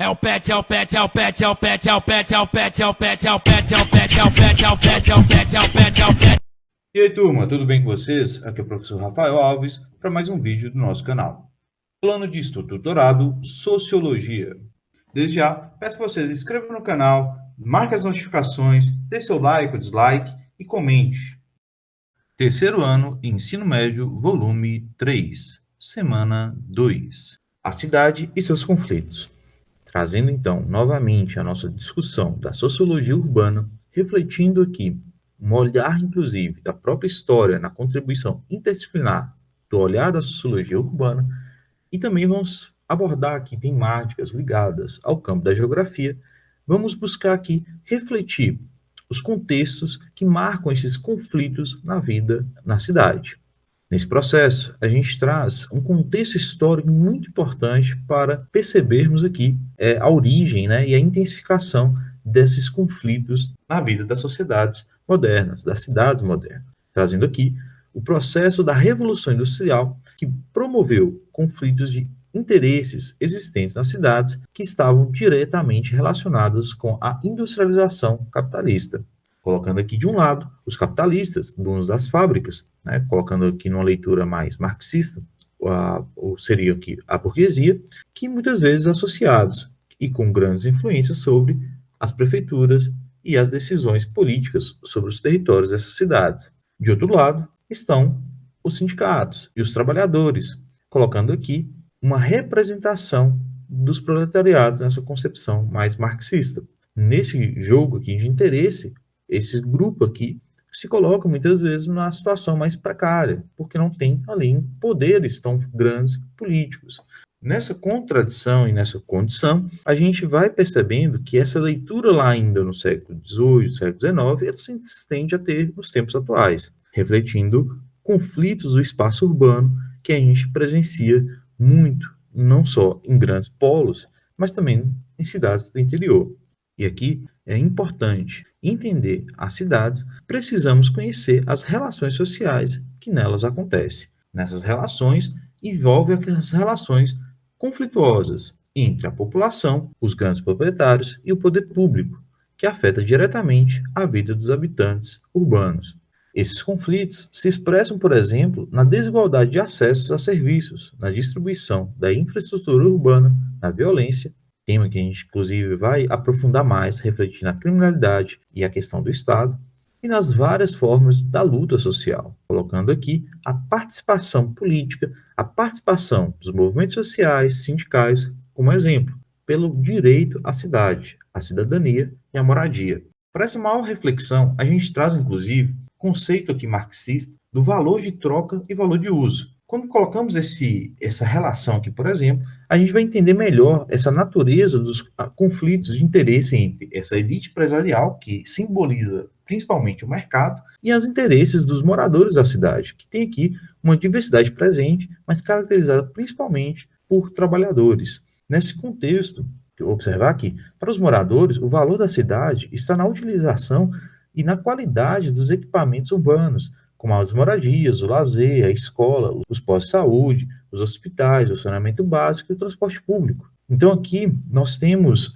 o pet, é o pet, é o pet, é o pet, é o pet, é o pet, é o pet, é o pet, é o pet, é o pet, é o pet, é o pet, é o pet, é o pet. E aí, turma, tudo bem com vocês? Aqui é o professor Rafael Alves para mais um vídeo do nosso canal. Plano de Estudo Doutorado, Sociologia. Desde já, peço que vocês se inscrevam no canal, marquem as notificações, dê seu like ou dislike e comente. Terceiro ano, Ensino Médio, volume 3, semana 2. A cidade e seus conflitos. Trazendo então novamente a nossa discussão da sociologia urbana, refletindo aqui um olhar inclusive da própria história na contribuição interdisciplinar do olhar da sociologia urbana, e também vamos abordar aqui temáticas ligadas ao campo da geografia. Vamos buscar aqui refletir os contextos que marcam esses conflitos na vida na cidade. Nesse processo, a gente traz um contexto histórico muito importante para percebermos aqui a origem, né, e a intensificação desses conflitos na vida das sociedades modernas, das cidades modernas, trazendo aqui o processo da Revolução Industrial, que promoveu conflitos de interesses existentes nas cidades que estavam diretamente relacionados com a industrialização capitalista. Colocando aqui de um lado os capitalistas, donos das fábricas, né, colocando aqui numa leitura mais marxista, ou seria aqui a burguesia, que muitas vezes associados e com grandes influências sobre as prefeituras e as decisões políticas sobre os territórios dessas cidades. De outro lado, estão os sindicatos e os trabalhadores, colocando aqui uma representação dos proletariados nessa concepção mais marxista. Nesse jogo aqui de interesse, esse grupo aqui se coloca muitas vezes numa situação mais precária, porque não tem ali poderes tão grandes políticos. Nessa contradição e nessa condição, a gente vai percebendo que essa leitura lá ainda no século XVIII, século XIX, ela se estende a ter nos tempos atuais, refletindo conflitos do espaço urbano que a gente presencia muito, não só em grandes polos, mas também em cidades do interior. E aqui é importante entender as cidades, precisamos conhecer as relações sociais que nelas acontecem. Nessas relações, envolve as relações conflituosas entre a população, os grandes proprietários e o poder público, que afeta diretamente a vida dos habitantes urbanos. Esses conflitos se expressam, por exemplo, na desigualdade de acessos a serviços, na distribuição da infraestrutura urbana, na violência, tema que a gente, inclusive, vai aprofundar mais, refletir na criminalidade e a questão do Estado, e nas várias formas da luta social, colocando aqui a participação política, a participação dos movimentos sociais, sindicais, como exemplo, pelo direito à cidade, à cidadania e à moradia. Para essa maior reflexão, a gente traz, inclusive, conceito aqui marxista do valor de troca e valor de uso. Quando colocamos essa relação aqui, por exemplo, a gente vai entender melhor essa natureza dos conflitos de interesse entre essa elite empresarial, que simboliza principalmente o mercado, e os interesses dos moradores da cidade, que tem aqui uma diversidade presente, mas caracterizada principalmente por trabalhadores. Nesse contexto, que eu observar aqui, para os moradores, o valor da cidade está na utilização e na qualidade dos equipamentos urbanos, como as moradias, o lazer, a escola, os postos de saúde, os hospitais, o saneamento básico e o transporte público. Então aqui nós temos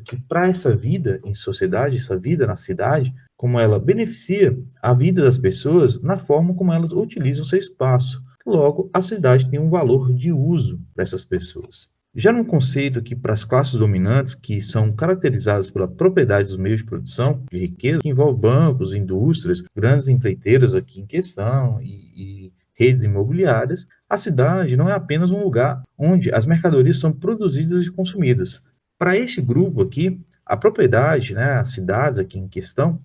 que para essa vida em sociedade, essa vida na cidade, como ela beneficia a vida das pessoas na forma como elas utilizam o seu espaço. Logo, a cidade tem um valor de uso para essas pessoas. Já num conceito aqui para as classes dominantes, que são caracterizadas pela propriedade dos meios de produção de riqueza, que envolve bancos, indústrias, grandes empreiteiras aqui em questão e redes imobiliárias, a cidade não é apenas um lugar onde as mercadorias são produzidas e consumidas. Para este grupo aqui, a propriedade, né, as cidades aqui em questão,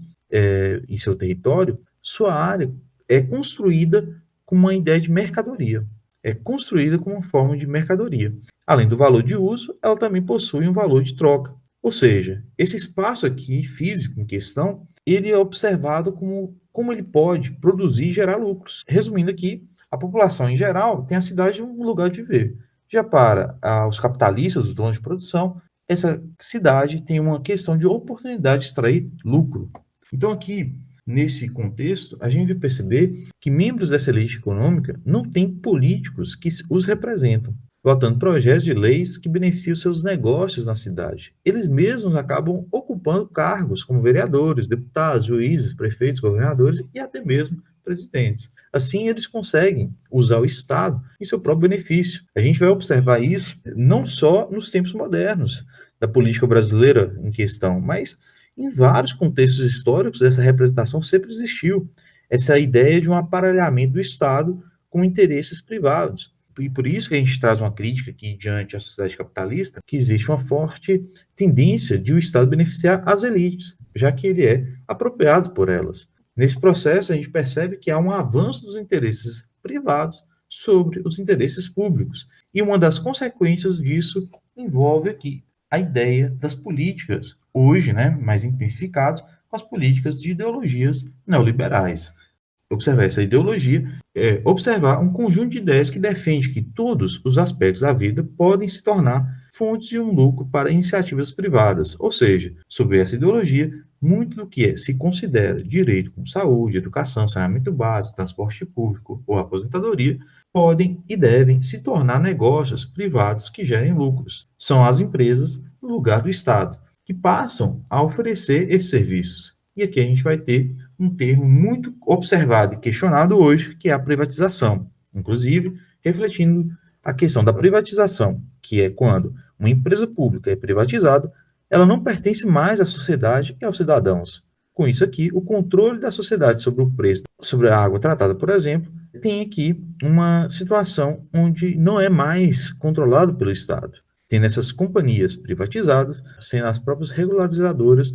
em seu território, sua área é construída com uma ideia de mercadoria, é construída como uma forma de mercadoria. Além do valor de uso, ela também possui um valor de troca. Ou seja, esse espaço aqui físico em questão, ele é observado como ele pode produzir e gerar lucros. Resumindo aqui, a população em geral tem a cidade um lugar de viver. Já para os capitalistas, os donos de produção, essa cidade tem uma questão de oportunidade de extrair lucro. Então aqui, nesse contexto, a gente vai perceber que membros dessa elite econômica não têm políticos que os representam. votando projetos de leis que beneficiam seus negócios na cidade. Eles mesmos acabam ocupando cargos como vereadores, deputados, juízes, prefeitos, governadores e até mesmo presidentes. Assim, eles conseguem usar o Estado em seu próprio benefício. A gente vai observar isso não só nos tempos modernos da política brasileira em questão, mas em vários contextos históricos essa representação sempre existiu. Essa ideia de um aparelhamento do Estado com interesses privados. E por isso que a gente traz uma crítica aqui diante da sociedade capitalista, que existe uma forte tendência de o Estado beneficiar as elites, já que ele é apropriado por elas. Nesse processo, a gente percebe que há um avanço dos interesses privados sobre os interesses públicos. E uma das consequências disso envolve aqui a ideia das políticas, hoje, mais intensificadas, com as políticas de ideologias neoliberais. Observar essa ideologia é observar um conjunto de ideias que defende que todos os aspectos da vida podem se tornar fontes de um lucro para iniciativas privadas, ou seja, sob essa ideologia, muito do que se considera direito como saúde, educação, saneamento básico, transporte público ou aposentadoria, podem e devem se tornar negócios privados que gerem lucros. São as empresas, no lugar do Estado, que passam a oferecer esses serviços. E aqui a gente vai ter um termo muito observado e questionado hoje, que é a privatização. Inclusive, refletindo a questão da privatização, que é quando uma empresa pública é privatizada, ela não pertence mais à sociedade e aos cidadãos. Com isso aqui, o controle da sociedade sobre o preço, sobre a água tratada, por exemplo, tem aqui uma situação onde não é mais controlado pelo Estado. Tem essas companhias privatizadas, sendo as próprias regularizadoras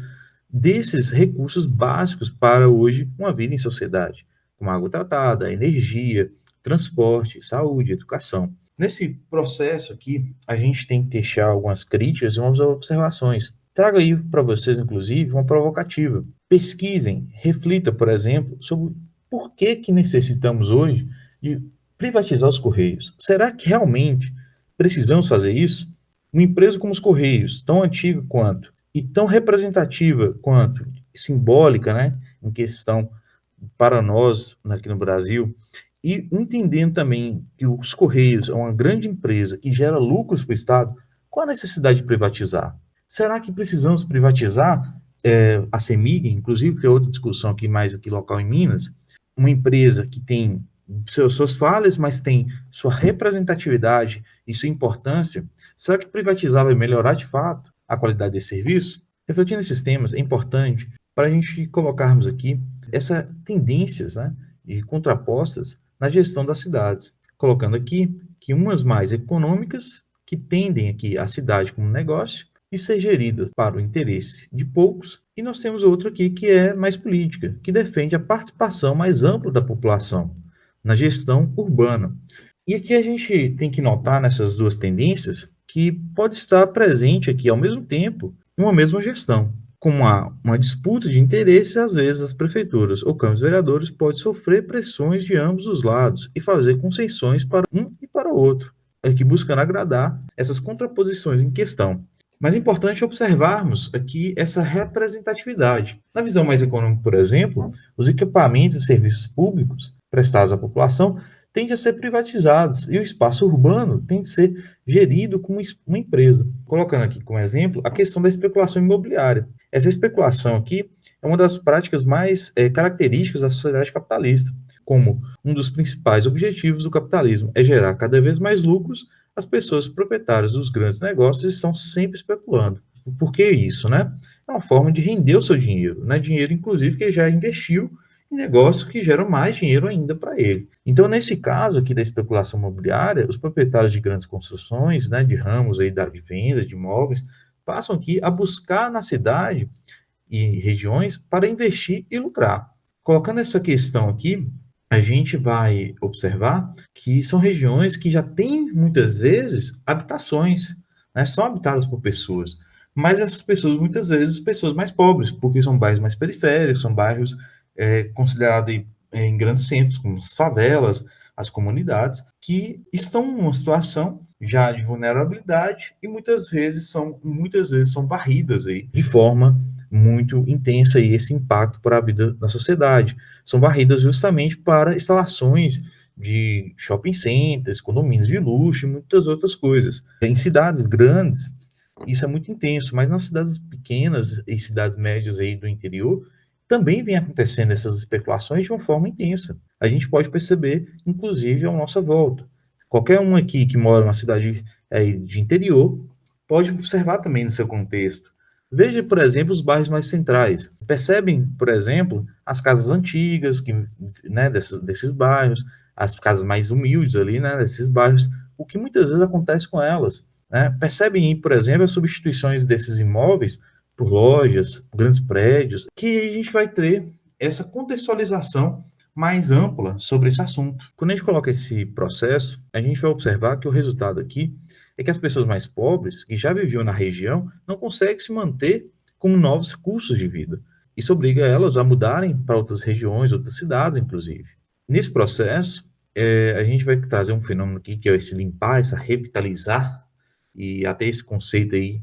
desses recursos básicos para hoje uma vida em sociedade, como água tratada, energia, transporte, saúde, educação. Nesse processo aqui, a gente tem que deixar algumas críticas e umas observações. Trago aí para vocês, inclusive, uma provocativa. Pesquisem, reflitam, por exemplo, sobre por que necessitamos hoje de privatizar os Correios. Será que realmente precisamos fazer isso? Uma empresa como os Correios, tão antiga quanto e tão representativa quanto simbólica, em questão para nós aqui no Brasil, e entendendo também que os Correios é uma grande empresa que gera lucros para o Estado, qual a necessidade de privatizar? Será que precisamos privatizar a CEMIG, inclusive, que é outra discussão aqui mais aqui local em Minas, uma empresa que tem suas falhas, mas tem sua representatividade e sua importância? Será que privatizar vai melhorar de fato a qualidade desse serviço? Refletindo esses temas, é importante para a gente colocarmos aqui essas tendências e contrapostas na gestão das cidades, colocando aqui que umas mais econômicas, que tendem aqui a cidade como negócio, e ser gerida para o interesse de poucos, e nós temos outro aqui que é mais política, que defende a participação mais ampla da população na gestão urbana. E aqui a gente tem que notar nessas duas tendências que pode estar presente aqui ao mesmo tempo em uma mesma gestão. Como há uma disputa de interesses, às vezes as prefeituras ou câmaras de vereadores podem sofrer pressões de ambos os lados e fazer concessões para um e para o outro, aqui buscando agradar essas contraposições em questão. Mas é importante observarmos aqui essa representatividade. Na visão mais econômica, por exemplo, os equipamentos e serviços públicos prestados à população tendem a ser privatizados e o espaço urbano tem de ser gerido como uma empresa. Colocando aqui como exemplo a questão da especulação imobiliária. Essa especulação aqui é uma das práticas mais características da sociedade capitalista. Como um dos principais objetivos do capitalismo é gerar cada vez mais lucros, as pessoas proprietárias dos grandes negócios estão sempre especulando. Por que isso, É uma forma de render o seu dinheiro, Dinheiro, inclusive, que ele já investiu em negócios que geram mais dinheiro ainda para ele. Então, nesse caso aqui da especulação imobiliária, os proprietários de grandes construções, de ramos aí de venda de imóveis, passam aqui a buscar na cidade e regiões para investir e lucrar. Colocando essa questão aqui, a gente vai observar que são regiões que já têm, muitas vezes, habitações, são habitadas por pessoas, mas essas pessoas, muitas vezes, pessoas mais pobres, porque são bairros mais periféricos, são bairros considerados em grandes centros, como as favelas, as comunidades, que estão numa situação já de vulnerabilidade e muitas vezes são varridas aí de forma muito intensa e esse impacto para a vida da sociedade. São varridas justamente para instalações de shopping centers, condomínios de luxo e muitas outras coisas. Em cidades grandes, isso é muito intenso, mas nas cidades pequenas e cidades médias aí do interior, também vem acontecendo essas especulações de uma forma intensa. A gente pode perceber, inclusive, à nossa volta. Qualquer um aqui que mora numa cidade de interior pode observar também no seu contexto. Veja, por exemplo, os bairros mais centrais. Percebem, por exemplo, as casas antigas né, desses bairros, as casas mais humildes ali, né, desses bairros, o que muitas vezes acontece com elas. Né? Percebem, por exemplo, as substituições desses imóveis por lojas, grandes prédios, que a gente vai ter essa contextualização mais ampla sobre esse assunto. Quando a gente coloca esse processo, a gente vai observar que o resultado aqui é que as pessoas mais pobres, que já viviam na região, não conseguem se manter com novos custos de vida. Isso obriga elas a mudarem para outras regiões, outras cidades, inclusive. Nesse processo, a gente vai trazer um fenômeno aqui que é esse limpar, essa revitalizar, e até esse conceito aí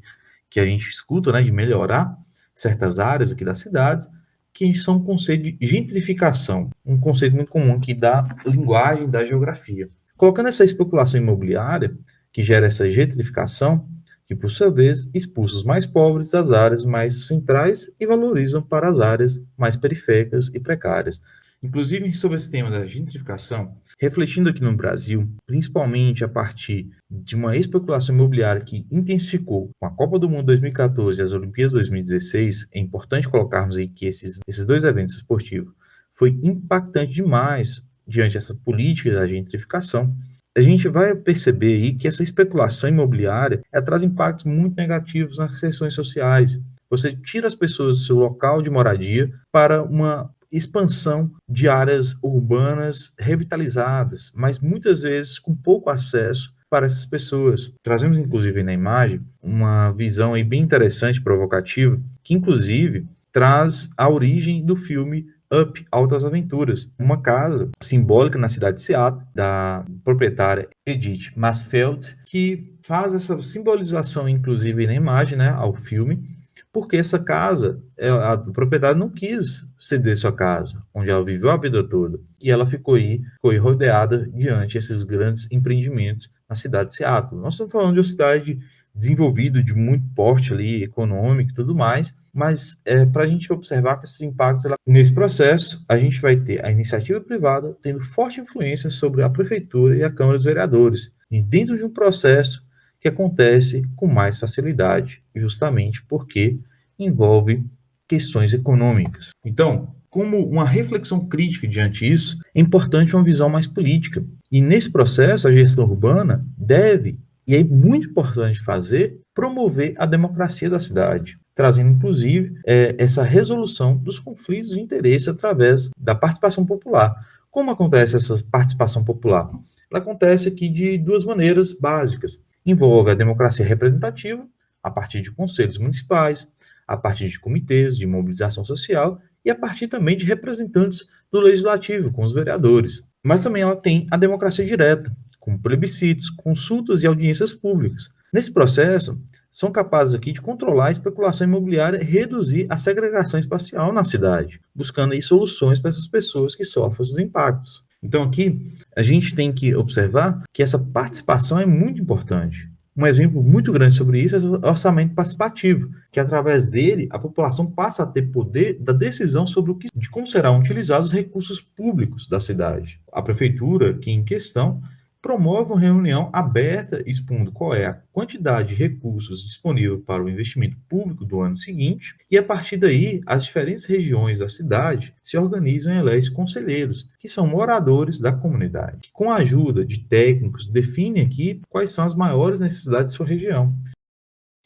que a gente escuta, né, de melhorar certas áreas aqui das cidades, que são um conceito de gentrificação, um conceito muito comum aqui da linguagem da geografia. Colocando essa especulação imobiliária, que gera essa gentrificação, que por sua vez expulsa os mais pobres das áreas mais centrais e valorizam para as áreas mais periféricas e precárias. Inclusive, sobre esse tema da gentrificação, refletindo aqui no Brasil, principalmente a partir de uma especulação imobiliária que intensificou com a Copa do Mundo 2014 e as Olimpíadas 2016, é importante colocarmos aí que esses dois eventos esportivos foi impactante demais diante dessa política da gentrificação. A gente vai perceber aí que essa especulação imobiliária traz impactos muito negativos nas questões sociais. Você tira as pessoas do seu local de moradia para uma expansão de áreas urbanas revitalizadas, mas muitas vezes com pouco acesso para essas pessoas. Trazemos, inclusive, na imagem, uma visão aí bem interessante, provocativa, que, inclusive, traz a origem do filme Up, Altas Aventuras, uma casa simbólica na cidade de Seattle, da proprietária Edith Masfeld, que faz essa simbolização, inclusive, na imagem, né, ao filme, porque essa casa, a propriedade não quis ceder sua casa, onde ela viveu a vida toda, e ela ficou aí rodeada diante desses grandes empreendimentos na cidade de Seattle. Nós estamos falando de uma cidade desenvolvida, de muito porte ali, econômico e tudo mais, mas para a gente observar que esses impactos, nesse processo, a gente vai ter a iniciativa privada tendo forte influência sobre a prefeitura e a Câmara dos Vereadores, e dentro de um processo que acontece com mais facilidade, justamente porque envolve questões econômicas. Então, como uma reflexão crítica diante disso, é importante uma visão mais política. E nesse processo, a gestão urbana deve, e é muito importante fazer, promover a democracia da cidade, trazendo, inclusive, essa resolução dos conflitos de interesse através da participação popular. Como acontece essa participação popular? Ela acontece aqui de duas maneiras básicas. Envolve a democracia representativa, a partir de conselhos municipais, a partir de comitês de mobilização social e a partir também de representantes do legislativo, com os vereadores. Mas também ela tem a democracia direta, com plebiscitos, consultas e audiências públicas. Nesse processo, são capazes aqui de controlar a especulação imobiliária e reduzir a segregação espacial na cidade, buscando aí soluções para essas pessoas que sofrem esses impactos. Então aqui, a gente tem que observar que essa participação é muito importante. Um exemplo muito grande sobre isso é o orçamento participativo, que através dele a população passa a ter poder da decisão sobre de como serão utilizados os recursos públicos da cidade. A prefeitura, que em questão, promove uma reunião aberta expondo qual é a quantidade de recursos disponível para o investimento público do ano seguinte, e a partir daí as diferentes regiões da cidade se organizam e elegem conselheiros, que são moradores da comunidade, que com a ajuda de técnicos definem aqui quais são as maiores necessidades de sua região.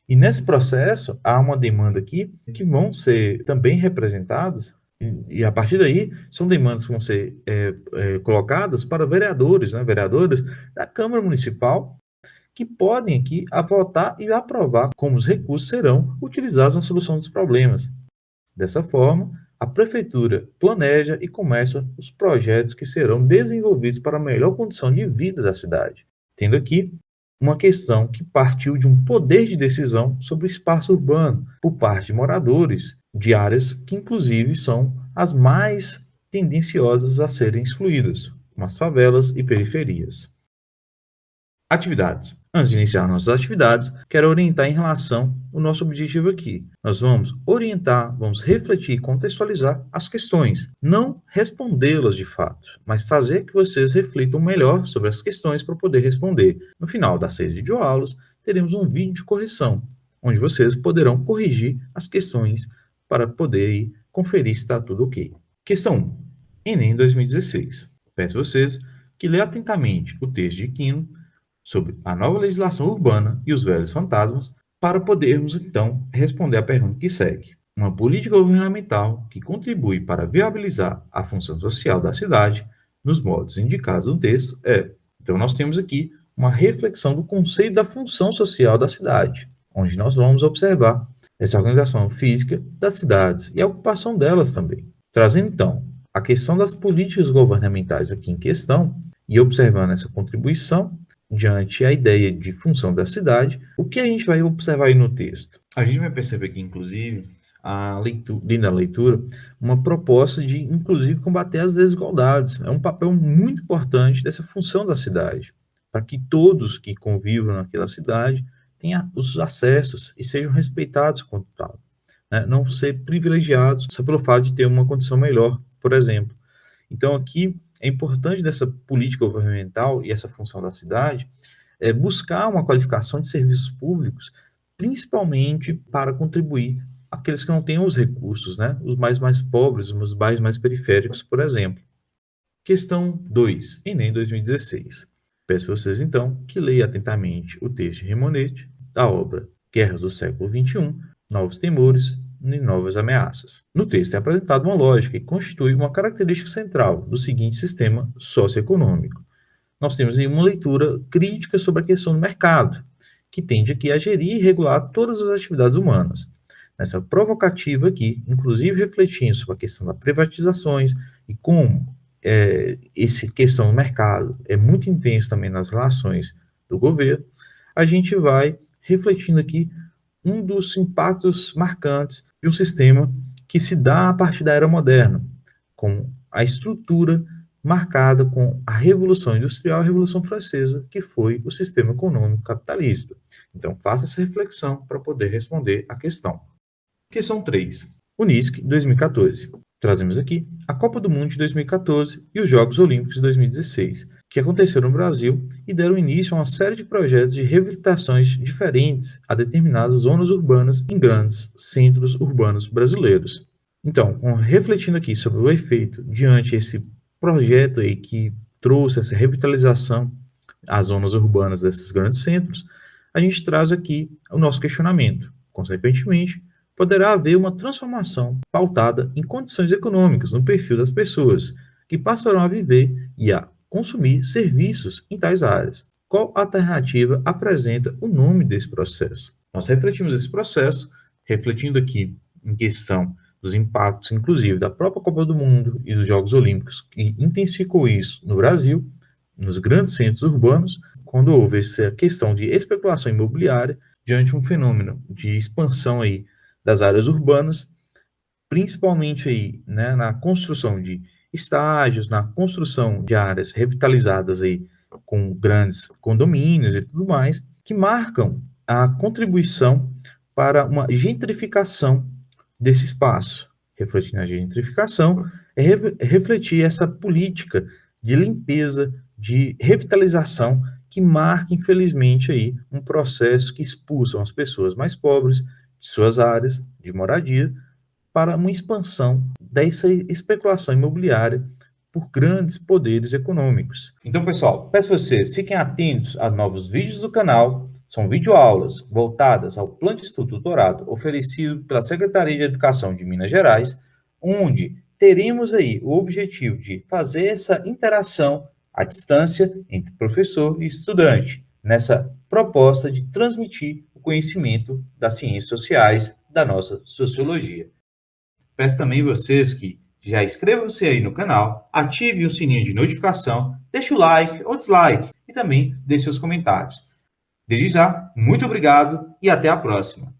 E nesse processo há uma demanda aqui que vão ser também representadas. E a partir daí, são demandas que vão ser colocadas para vereadores, né, vereadoras da Câmara Municipal, que podem aqui votar e aprovar como os recursos serão utilizados na solução dos problemas. Dessa forma, a Prefeitura planeja e começa os projetos que serão desenvolvidos para a melhor condição de vida da cidade, tendo aqui uma questão que partiu de um poder de decisão sobre o espaço urbano por parte de moradores de áreas que, inclusive, são as mais tendenciosas a serem excluídas. como as favelas e periferias. Atividades. Antes de iniciar nossas atividades, quero orientar em relação ao nosso objetivo aqui. Nós vamos orientar, vamos refletir e contextualizar as questões, não respondê-las de fato, mas fazer que vocês reflitam melhor sobre as questões para poder responder. No final das 6 videoaulas, teremos um vídeo de correção, onde vocês poderão corrigir as questões para poder aí conferir se está tudo ok. Questão 1. Enem 2016. Peço a vocês que leiam atentamente o texto de Quino sobre a nova legislação urbana e os velhos fantasmas, para podermos, então, responder à pergunta que segue. Uma política governamental que contribui para viabilizar a função social da cidade, nos modos indicados no texto, é. Então, nós temos aqui uma reflexão do conceito da função social da cidade, onde nós vamos observar essa organização física das cidades e a ocupação delas também. Trazendo, então, a questão das políticas governamentais aqui em questão e observando essa contribuição, diante a ideia de função da cidade, o que a gente vai observar aí no texto? A gente vai perceber aqui, inclusive, dentro da leitura, uma proposta de, inclusive, combater as desigualdades. É um papel muito importante dessa função da cidade, para que todos que convivam naquela cidade tenham os acessos e sejam respeitados quanto tal. Né? Não ser privilegiados só pelo fato de ter uma condição melhor, por exemplo. Então, aqui, é importante dessa política governamental e essa função da cidade buscar uma qualificação de serviços públicos, principalmente para contribuir aqueles que não têm os recursos, né? Os mais pobres, os bairros mais periféricos, por exemplo. Questão 2, Enem 2016. Peço a vocês, então, que leiam atentamente o texto de Remonete, da obra Guerras do Século XXI, Novos Temores e Novas Ameaças. No texto é apresentada uma lógica que constitui uma característica central do seguinte sistema socioeconômico. Nós temos aí uma leitura crítica sobre a questão do mercado, que tende aqui a gerir e regular todas as atividades humanas. Nessa provocativa aqui, inclusive refletindo sobre a questão das privatizações e como essa questão do mercado é muito intensa também nas relações do governo, a gente vai refletindo aqui um dos impactos marcantes de um sistema que se dá a partir da era moderna, com a estrutura marcada com a Revolução Industrial e a Revolução Francesa, que foi o sistema econômico capitalista. Então, faça essa reflexão para poder responder a questão. Questão 3. Unisc 2014. Trazemos aqui a Copa do Mundo de 2014 e os Jogos Olímpicos de 2016, que aconteceram no Brasil e deram início a uma série de projetos de reabilitações diferentes a determinadas zonas urbanas em grandes centros urbanos brasileiros. Então, refletindo aqui sobre o efeito diante esse projeto aí que trouxe essa revitalização às zonas urbanas desses grandes centros, a gente traz aqui o nosso questionamento. Consequentemente, poderá haver uma transformação pautada em condições econômicas no perfil das pessoas, que passarão a viver e a consumir serviços em tais áreas. Qual alternativa apresenta o nome desse processo? Nós refletimos esse processo, refletindo aqui em questão dos impactos, inclusive, da própria Copa do Mundo e dos Jogos Olímpicos, que intensificou isso no Brasil, nos grandes centros urbanos, quando houve essa questão de especulação imobiliária, diante de um fenômeno de expansão aí das áreas urbanas, principalmente aí, né, na construção de estágios, na construção de áreas revitalizadas aí com grandes condomínios e tudo mais, que marcam a contribuição para uma gentrificação desse espaço. Refletir na gentrificação é refletir essa política de limpeza, de revitalização que marca, infelizmente, aí um processo que expulsam as pessoas mais pobres de suas áreas de moradia para uma expansão dessa especulação imobiliária por grandes poderes econômicos. Então, pessoal, peço a vocês, fiquem atentos a novos vídeos do canal. São videoaulas voltadas ao Plano de Estudo Doutorado oferecido pela Secretaria de Educação de Minas Gerais, onde teremos aí o objetivo de fazer essa interação à distância entre professor e estudante, nessa proposta de transmitir o conhecimento das ciências sociais da nossa sociologia. Peço também a vocês que já inscrevam-se aí no canal, ative o sininho de notificação, deixe o like ou dislike e também deixe seus comentários. Desde já, muito obrigado e até a próxima.